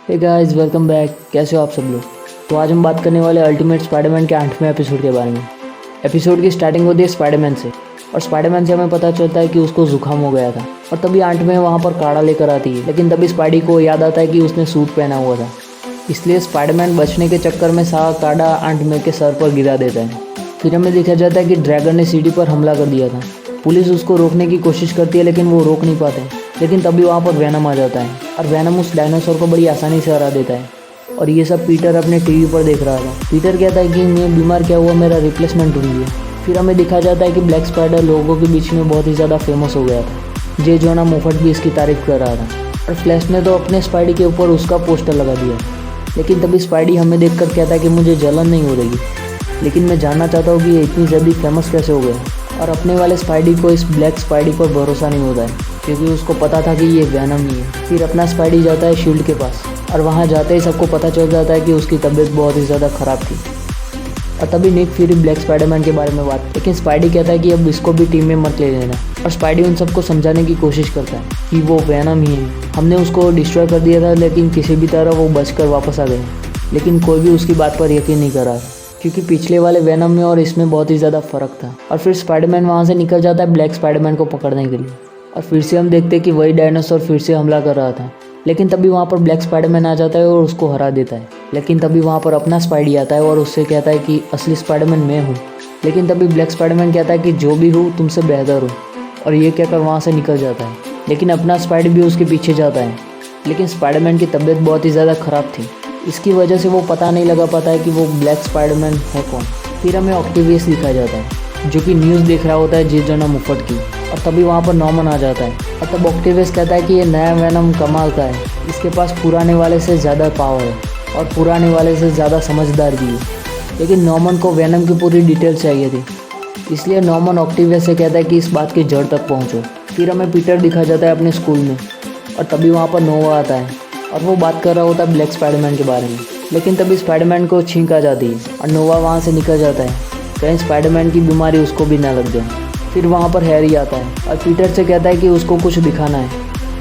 Hey guys, welcome back. कैसे हो आप सब लोग। तो आज हम बात करने वाले अल्टीमेट स्पाइडरमैन के 8वें एपिसोड के बारे में। एपिसोड की स्टार्टिंग होती है स्पाइडरमैन से, और स्पाइडरमैन से हमें पता चलता है कि उसको जुकाम हो गया था, और तभी आंट में वहाँ पर काढ़ा लेकर आती है। लेकिन तभी स्पाइडी को याद आता है कि उसने सूट पहना हुआ था, इसलिए स्पाइडरमैन बचने के चक्कर में सारा काढ़ा आंट में के सर पर गिरा देता है। फिर हमें देखा जाता है कि ड्रैगन ने सिटी पर हमला कर दिया था। पुलिस उसको रोकने की कोशिश करती है, लेकिन वो रोक नहीं पाते। लेकिन तभी वहाँ पर वैनम आ जाता है, और वैनम उस डायनासोर को बड़ी आसानी से हरा देता है। और ये सब पीटर अपने टीवी पर देख रहा था। पीटर कहता है कि मैं बीमार क्या हुआ, मेरा रिप्लेसमेंट ढूंढिए। फिर हमें दिखा जाता है कि ब्लैक स्पाइडर लोगों के बीच में बहुत ही ज़्यादा फेमस हो गया था। जे जोना मोफट भी इसकी तारीफ कर रहा था, और फ्लैश ने तो अपने स्पाइडी के ऊपर उसका पोस्टर लगा दिया। लेकिन तभी स्पाइडी हमें देखकर कहता है कि मुझे जलन नहीं हो रही, लेकिन मैं जानना चाहता हूँ कि ये इतनी जल्दी फेमस कैसे हो गया। और अपने वाले स्पाइडी को इस ब्लैक स्पाइडी पर भरोसा नहीं होता है, क्योंकि उसको पता था कि ये वैनम ही है। फिर अपना स्पाइडी जाता है शील्ड के पास, और वहाँ जाते ही सबको पता चल जाता है कि उसकी तबीयत बहुत ही ज़्यादा ख़राब थी। और तभी निक फ्यूरी ब्लैक स्पाइडरमैन के बारे में बात, लेकिन स्पाइडी कहता है कि अब इसको भी टीम में मत ले लेना। और स्पाइडी उन सबको समझाने की कोशिश करता है कि वो वैनम ही है, हमने उसको डिस्ट्रॉय कर दिया था, लेकिन किसी भी तरह वो बचकर वापस आ गए। लेकिन कोई भी उसकी बात पर यकीन नहीं कर रहा था, क्योंकि पिछले वाले वैनम में और इसमें बहुत ही ज़्यादा फ़र्क था। और फिर स्पाइडरमैन वहाँ से निकल जाता है ब्लैक स्पाइडरमैन को पकड़ने के लिए, और फिर से हम देखते हैं कि वही डायनासोर फिर से हमला कर रहा था। लेकिन तभी वहाँ पर ब्लैक स्पाइडरमैन आ जाता है और उसको हरा देता है। लेकिन तभी वहाँ पर अपना स्पाइडी आता है और उससे कहता है कि असली स्पाइडरमैन मैं हूँ। लेकिन तभी ब्लैक स्पाइडरमैन कहता है कि जो भी हूँ तुमसे बेहतर हूँ, और ये कहकर वहाँ से निकल जाता है। लेकिन अपना स्पाइडी भी उसके पीछे जाता है। लेकिन स्पाइडरमैन की तबीयत बहुत ही ज़्यादा ख़राब थी, इसकी वजह से वो पता नहीं लगा पाता है कि वो ब्लैक स्पाइडरमैन है कौन। फिर हमें ऑक्टेवियस दिखाया जाता है, जो कि न्यूज़ देख रहा होता है जे जोना मुफट की। और तभी वहाँ पर नॉर्मन आ जाता है, और तब ऑक्टेवियस कहता है कि ये नया वैनम कमाल का है, इसके पास पुराने वाले से ज़्यादा पावर है, और पुराने वाले से ज़्यादा समझदार भी है। लेकिन नॉर्मन को वैनम की पूरी डिटेल चाहिए थी, इसलिए नॉर्मन ऑक्टेवियस से कहता है कि इस बात की जड़ तक पहुँचो। फिर हमें पीटर दिखा जाता है अपने स्कूल में, और तभी वहाँ पर नोवा आता है, और वो बात कर रहा होता है ब्लैक स्पाइडरमैन के बारे में। लेकिन तभी स्पाइडरमैन को छींक आ जाती है, और नोवा वहाँ से निकल जाता है, कहीं स्पाइडरमैन की बीमारी उसको भी ना लग जाए। फिर वहाँ पर हैरी आता है, और पीटर से कहता है कि उसको कुछ दिखाना है,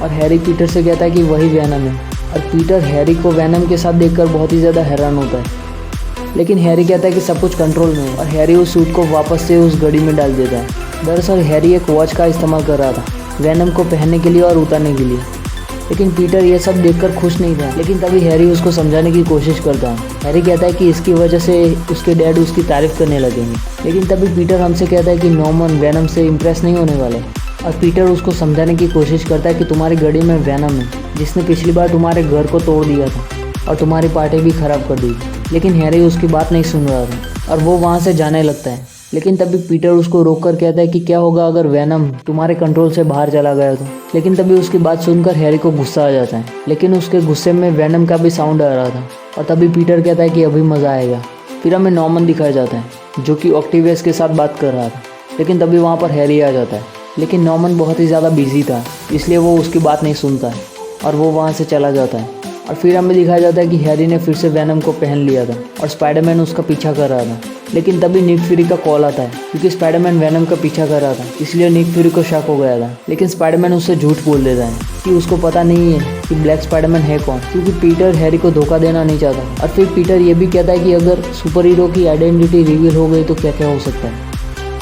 और हैरी पीटर से कहता है कि वही वैनम है। और पीटर हैरी को वैनम के साथ देखकर बहुत ही ज़्यादा हैरान होता है। लेकिन हैरी कहता है कि सब कुछ कंट्रोल में है, और हैरी उस सूट को वापस से उस घड़ी में डाल देता है। दरअसल हैरी एक वॉच का इस्तेमाल कर रहा था वैनम को पहनने के लिए और उतारने के लिए। लेकिन पीटर ये सब देखकर खुश नहीं था। लेकिन तभी हैरी उसको समझाने की कोशिश करता है। हैरी कहता है कि इसकी वजह से उसके डैड उसकी तारीफ करने लगेंगे। लेकिन तभी पीटर हमसे कहता है कि नॉर्मन वैनम से इम्प्रेस नहीं होने वाले, और पीटर उसको समझाने की कोशिश करता है कि तुम्हारी घड़ी में वैनम है, जिसने पिछली बार तुम्हारे घर को तोड़ दिया था और तुम्हारी पार्टी भी ख़राब कर दी थी। लेकिन हैरी उसकी बात नहीं सुन रहा था, और वो वहाँ से जाने लगता है। लेकिन तभी पीटर उसको रोककर कहता है कि क्या होगा अगर वैनम तुम्हारे कंट्रोल से बाहर चला गया तो। लेकिन तभी उसकी बात सुनकर हैरी को गुस्सा आ जाता है, लेकिन उसके गुस्से में वैनम का भी साउंड आ रहा था। और तभी पीटर कहता है कि अभी मज़ा आएगा। फिर हमें नॉर्मन दिखाया जाता है, जो कि ऑक्टेवियस के साथ बात कर रहा था। लेकिन तभी वहाँ पर हैरी आ जाता है, लेकिन नॉर्मन बहुत ही ज़्यादा बिजी था, इसलिए वो उसकी बात नहीं सुनता है, और वो वहाँ से चला जाता है। और फिर हमें दिखाया जाता है कि हैरी ने फिर से वैनम को पहन लिया था, और स्पाइडरमैन उसका पीछा कर रहा था। लेकिन तभी निक फ्यूरी का कॉल आता है, क्योंकि स्पाइडरमैन वैनम का पीछा कर रहा था, इसलिए निक फ्यूरी को शक हो गया था। लेकिन स्पाइडरमैन उससे झूठ बोल देता है कि उसको पता नहीं है कि ब्लैक स्पाइडरमैन है कौन, क्योंकि पीटर हैरी को धोखा देना नहीं चाहता। और फिर पीटर ये भी कहता है कि अगर सुपर हीरो की आइडेंटिटी रिवील हो गई तो क्या क्या हो सकता है,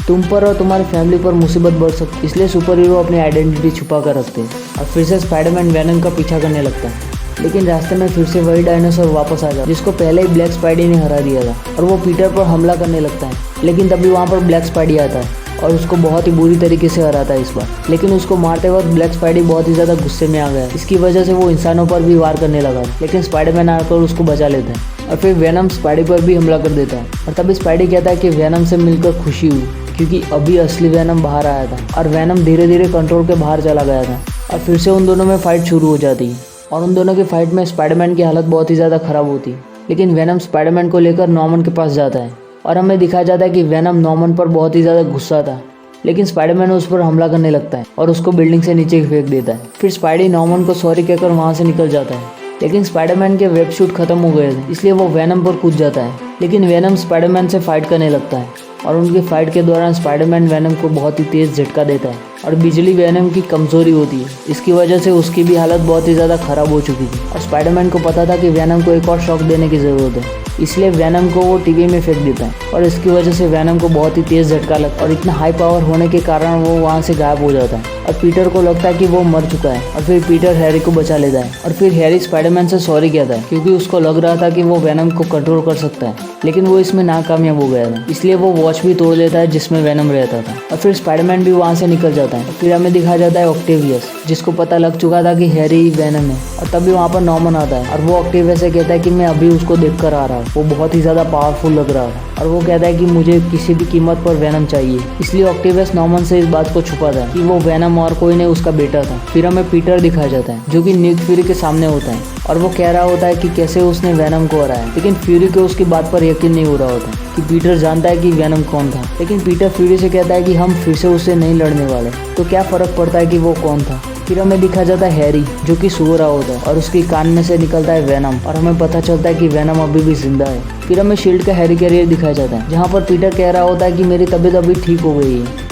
तुम पर और तुम्हारी फैमिली पर मुसीबत बढ़ सकती है। इसलिए सुपर हीरो अपनी आइडेंटिटी छुपा कर रखते हैं। और फिर से स्पाइडरमैन वैनम का पीछा करने लगता है। लेकिन रास्ते में फिर से वही डायनासोर वापस आ जाता, जिसको पहले ही ब्लैक स्पाइडी ने हरा दिया था, और वो पीटर पर हमला करने लगता है। लेकिन तभी वहाँ पर ब्लैक स्पाइडी आता है, और उसको बहुत ही बुरी तरीके से हराता है इस बार। लेकिन उसको मारते वक्त ब्लैक स्पाइडी बहुत ही ज़्यादा गुस्से में आ गया, इसकी वजह से वो इंसानों पर भी वार करने लगा। लेकिन स्पाइडरमैन आकर उसको बचा लेता है, और फिर वैनम स्पाइडी पर भी हमला कर देता है। और तभी स्पाइडी कहता है कि वैनम से मिलकर खुशी हुई, क्योंकि अभी असली वैनम बाहर आया था, और वैनम धीरे धीरे कंट्रोल के बाहर चला गया था। और फिर से उन दोनों में फाइट शुरू हो जाती है, और उन दोनों की फाइट में स्पाइडरमैन की हालत बहुत ही ज़्यादा ख़राब होती है। लेकिन वैनम स्पाइडरमैन को लेकर नॉर्मन के पास जाता है, और हमें दिखाया जाता है कि वैनम नॉर्मन पर बहुत ही ज़्यादा गुस्सा था। लेकिन स्पाइडरमैन उस पर हमला करने लगता है, और उसको बिल्डिंग से नीचे फेंक देता है। फिर स्पाइडी नॉर्मन को सॉरी कहकर वहाँ से निकल जाता है। लेकिन स्पाइडरमैन के वेब शूट खत्म हो गए थे, इसलिए वो वैनम पर कूद जाता है। लेकिन वैनम स्पाइडरमैन से फाइट करने लगता है, और उनकी फाइट के दौरान स्पाइडरमैन वेनम को बहुत ही तेज झटका देता है और बिजली वेनम की कमजोरी होती है। इसकी वजह से उसकी भी हालत बहुत ही ज़्यादा खराब हो चुकी थी और स्पाइडरमैन को पता था कि वेनम को एक और शॉक देने की ज़रूरत है, इसलिए वेनम को वो टीवी में फेंक देता है और इसकी वजह से वेनम को बहुत ही तेज झटका लगता है और इतना हाई पावर होने के कारण वो वहाँ से गायब हो जाता है और पीटर को लगता है कि वो मर चुका है और फिर पीटर हैरी को बचा लेता है और फिर हैरी स्पाइडरमैन से सॉरी कहता है क्योंकि उसको लग रहा था कि वो वेनम को कंट्रोल कर सकता है, लेकिन वो इसमें नाकामयाब हो गया था। इसलिए वो वॉच भी तोड़ देता है जिसमें वेनम रहता था और फिर स्पाइडरमैन भी वहाँ से निकल जाता है। फिर हमें दिखाया जाता है ऑक्टेवियस, जिसको पता लग चुका था कि हैरी वेनम है और तभी वहाँ पर नॉर्मन आता है और वो ऑक्टेवियस से कहता है कि मैं अभी उसको देख कर आ रहा हूँ, वो बहुत ही ज़्यादा पावरफुल लग रहा है और वो कहता है कि मुझे किसी भी कीमत पर वेनम चाहिए। इसलिए ऑक्टेवियस नॉर्मन से इस बात को छुपाता है कि वो वेनम और कोई नहीं उसका बेटा था। फिर हमें पीटर दिखाया जाता है जो कि निक फ्यूरी के सामने होता है और वो कह रहा होता है कि कैसे उसने वेनम को हराया, लेकिन फ्यूरी को उसकी बात पर यकीन नहीं हो रहा होता कि पीटर जानता है कि वेनम कौन था। लेकिन पीटर फ्यूरी से कहता है कि हम फिर से उससे नहीं लड़ने वाले, तो क्या फ़र्क पड़ता है कि वो कौन था। फिर हमें दिखा जाता है हैरी जो कि सो रहा होता है और उसकी कान में से निकलता है वेनम और हमें पता चलता है कि वेनम अभी भी जिंदा है। फिर हमें शील्ड का हैरी कैरियर दिखाया जाता है जहाँ पर पीटर कह रहा होता है कि मेरी तबीयत अभी ठीक हो गई है,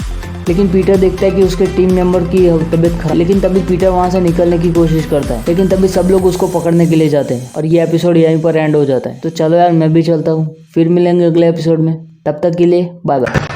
लेकिन पीटर देखता है कि उसके टीम मेंबर की तबीयत खराब, लेकिन तभी पीटर वहाँ से निकलने की कोशिश करता है, लेकिन तभी सब लोग उसको पकड़ने के लिए जाते हैं और ये एपिसोड यहीं पर एंड हो जाता है। तो चलो यार मैं भी चलता हूँ, फिर मिलेंगे अगले एपिसोड में, तब तक के लिए बाय बाय।